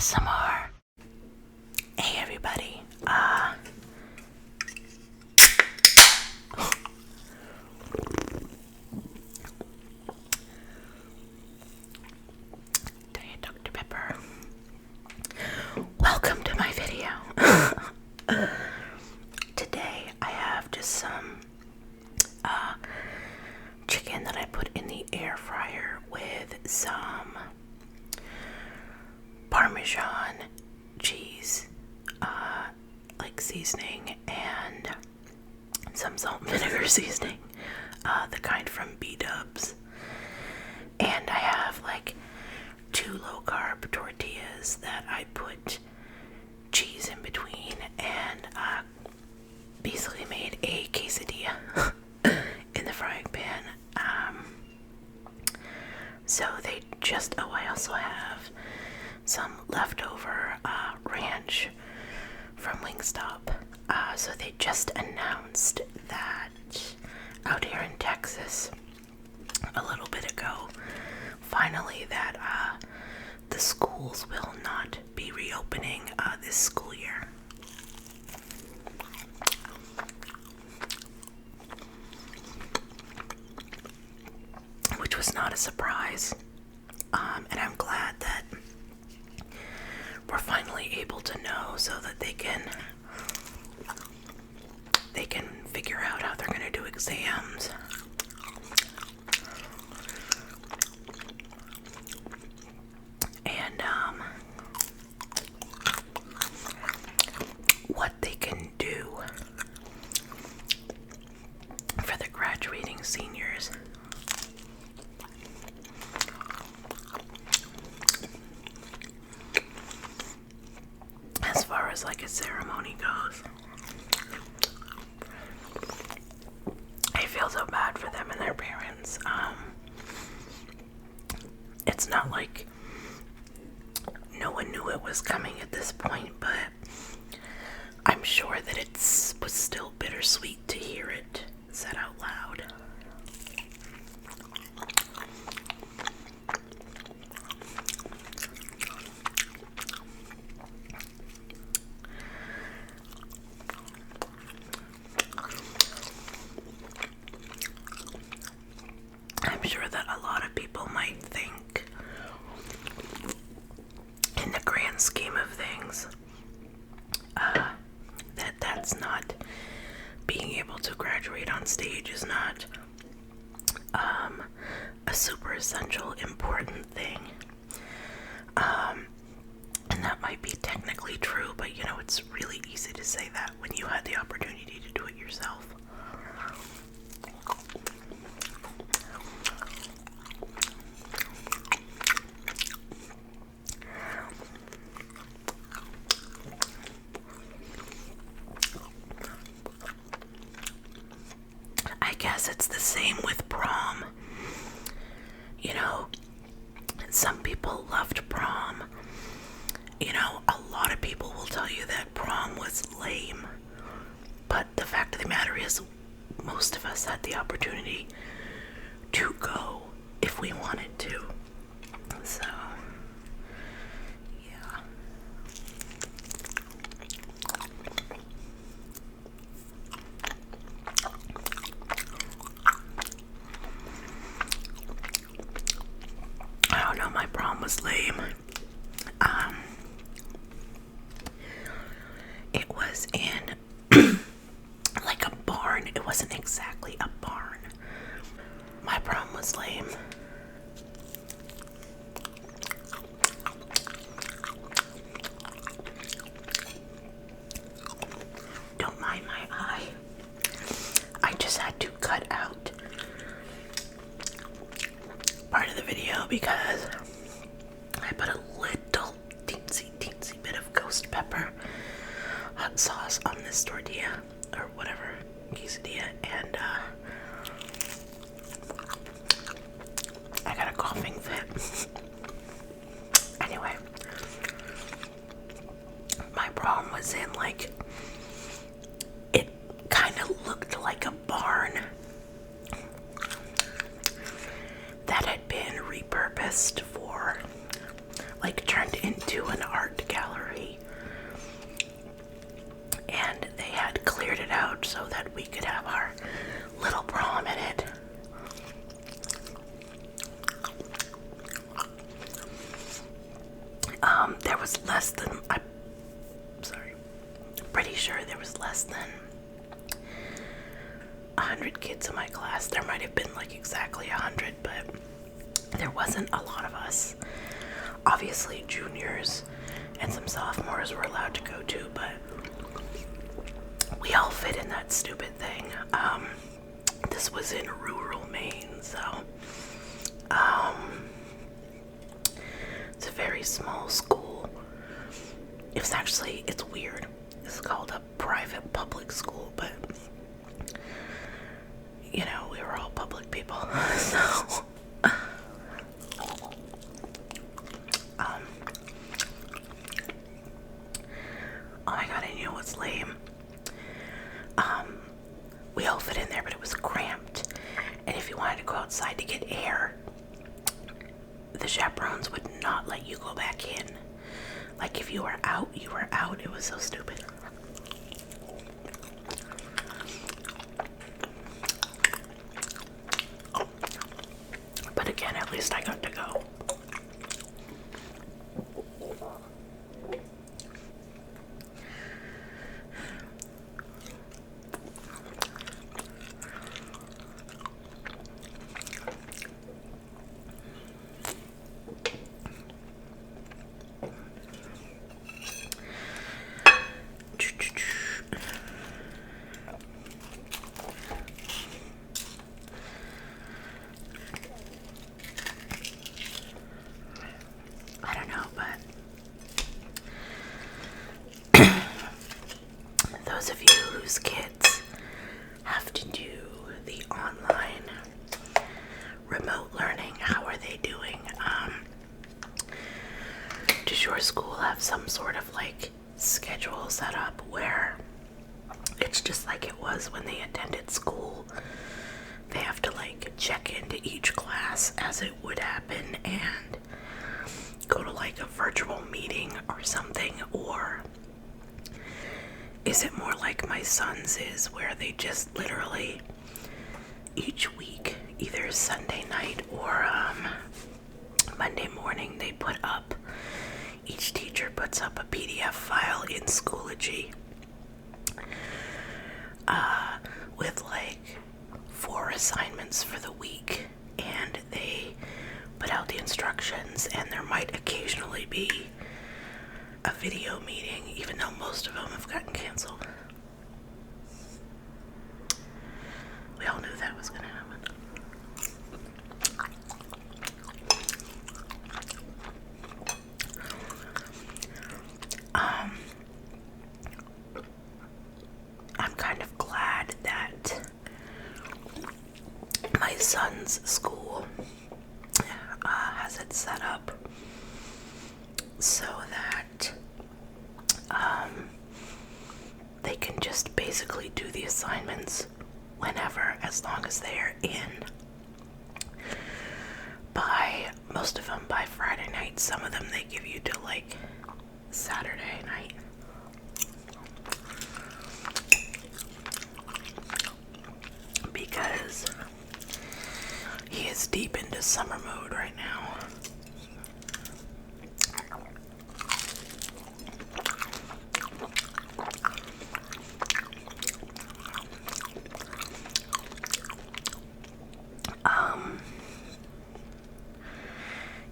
ASMR. Hey everybody. Diet Dr. Pepper. Welcome to my video. Today I have just some chicken that I put in the air fryer with some parmesan cheese, like seasoning, and some salt and vinegar seasoning, the kind from Bdubs. And I have like 2 low-carb tortillas that I put cheese in between, and basically made a quesadilla in the frying pan. So they just, I also have some leftover ranch from Wingstop. So they just announced that out here in Texas a little bit ago, finally, that the schools will not be reopening this school year. Which was not a surprise. And I'm glad that we're finally able to know, so that they can figure out how they're going to do exams. And what they can do for the graduating seniors. As far as like a ceremony goes, I feel so bad for them and their parents. It's not like no one knew it was coming at this point, but I'm sure that it was still bittersweet to hear it said out loud. I'm sure that a lot of people might think, in the grand scheme of things, that's not, being able to graduate on stage is not a super essential, important thing. And that might be technically true, but you know, it's really easy to say that when you had the opportunity to do it yourself. I guess it's the same with prom. You know, some people loved prom. You know, a lot of people will tell you that prom was lame. But the fact of the matter is, most of us had the opportunity to go if we wanted to. So, yeah. I don't know, my prom was lame. It was in like a barn. It wasn't exactly a barn. My prom was lame. Don't mind my eye. I just had to cut out part of the video because I put a little teensy bit of ghost pepper hot sauce on this tortilla, or whatever, quesadilla, and I got a coughing fit. Anyway, my prom was in like, it kind of looked like a barn that had been repurposed for, like, turned into an art There was less than, pretty sure there was less than 100 kids in my class. There might have been like exactly 100, but there wasn't a lot of us. Obviously, juniors and some sophomores were allowed to go too, but we all fit in that stupid thing. This was in rural Maine, so it's a very small school. It's weird. It's called a private public school, but you know, we were all public people, so oh my god, and you know what's lame? We all fit in there, but it was cramped, and if you wanted to go outside to get air, the chaperones would not let you go back in. Like, if you were out, you were out. It was so stupid. But again, at least I got to go. Those of you whose kids have to do the online remote learning, how are they doing? Does your school have some sort of like schedule set up where it's just like it was when they attended school? They have to like check into each class as it would happen and go to like a virtual meeting or something, or is it more like my son's is, where they just literally each week, either Sunday night or Monday morning, they put up, each teacher puts up a PDF file in Schoology with like 4 assignments for the week, and they put out the instructions, and there might occasionally be a video meeting, even though most of them have gotten canceled. We all knew that was going to happen. I'm kind of glad that my son's school has it set up so that they can just basically do the assignments whenever, as long as they're in by, most of them by Friday night. Some of them they give you till like Saturday night. Because he is deep into summer mode right now.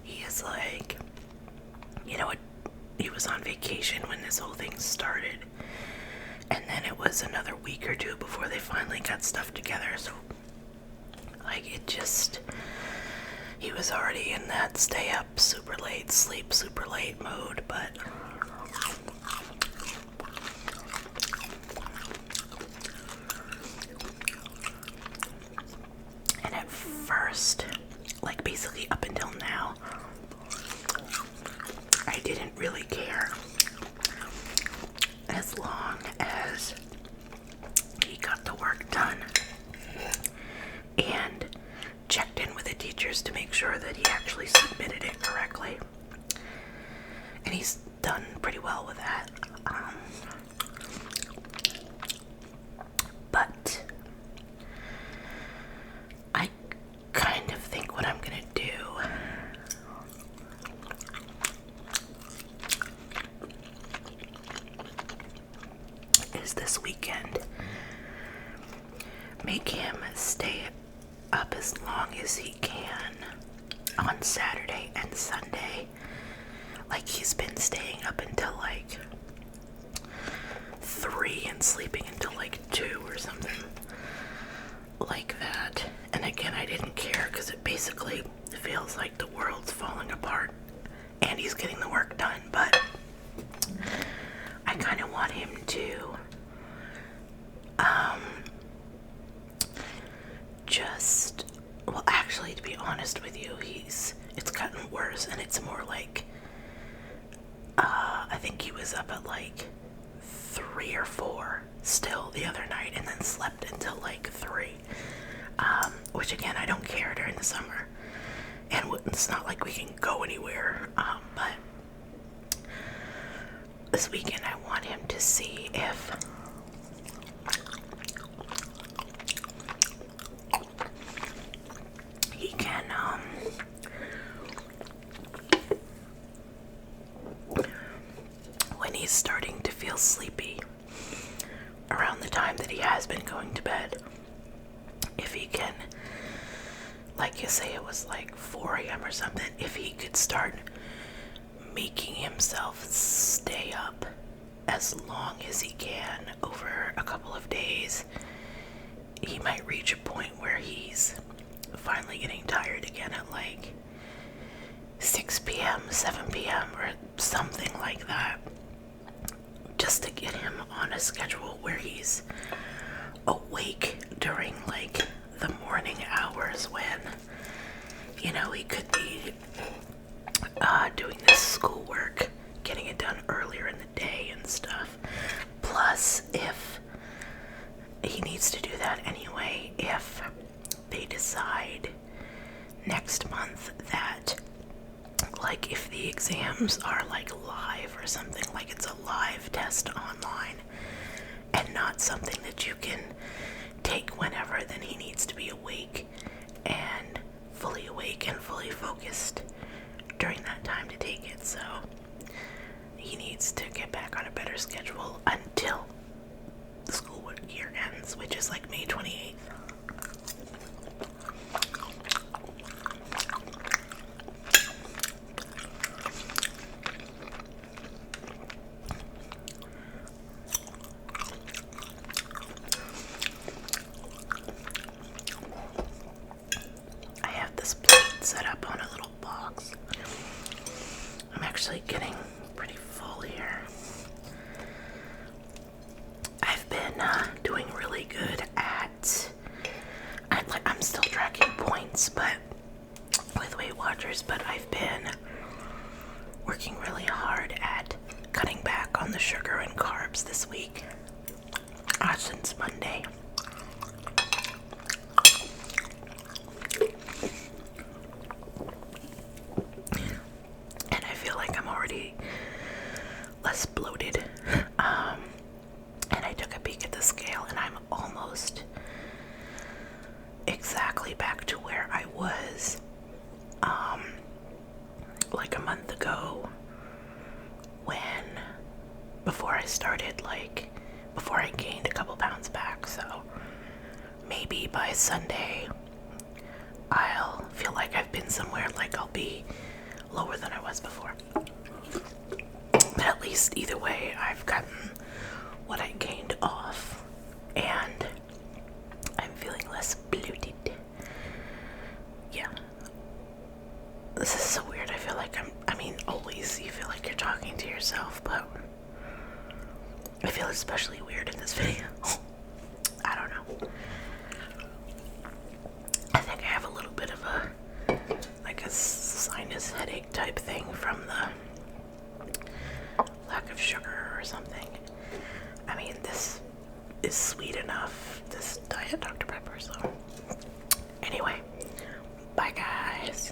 He is like, you know what, he was on vacation when this whole thing started, and then it was another week or two before they finally got stuff together, so like it just, he was already in that stay up super late, sleep super late mode. But and at first, like basically up until now, I didn't really care, as long as he got the work done and checked in with the teachers to make sure that he actually submitted it correctly. And he's done pretty well with that. But I kind of think what I'm gonna do is this weekend. Make him stay up as long as he can on Saturday and Sunday. Like, he's been staying up until like 3 and sleeping until like 2 or something like that. And again, I didn't care because it basically feels like the world's falling apart and he's getting the work done, but I kind of want him to well, actually, to be honest with you, it's gotten worse, and it's more like I think he was up at like 3 or 4 still the other night, and then slept until like 3, which again, I don't care during the summer, and it's not like we can go anywhere, but this weekend I want him to see if he can when he's starting to feel sleepy around the time that he has been going to bed, if he can, like you say, it was like 4 a.m. or something, if he could start making himself stay up as long as he can over a couple of days, he might reach a point where he's finally getting tired again at like 6 p.m., 7 p.m. or something like that, just to get him on a schedule where he's awake during like the morning hours when, you know, he could be doing this schoolwork, getting it done earlier in the day and stuff. Plus, if he needs to do that anyway, if they decide next month that, like, if the exams are like live or something, like it's a live test online and not something that you can take whenever, then he needs to be awake and fully focused during that time to take it. So he needs to get back on a better schedule until the school year ends, which is like May 28th. I have this plate set up on a little box. I'm actually getting pretty full here. I've been doing really good at, I'm still tracking points, but with Weight Watchers, but I've been working really hard at cutting back on the sugar and carbs this week, since Monday. And I feel like I'm already less bloated. And I took a peek at the scale, and I'm almost exactly back to where I was like a month ago, before I gained a couple pounds back. So maybe by Sunday I'll feel like I've been somewhere, like I'll be lower than I was before. But at least either way, I've gotten what I gained off, and I'm feeling less bloated. Yeah. This is so weird. I feel like always you feel like you're talking to yourself, but I feel especially weird in this video. I don't know. I think I have a little bit of a sinus headache type thing from the lack of sugar or something. I mean, this is sweet enough, this Diet Dr. Pepper, so. Anyway, bye guys.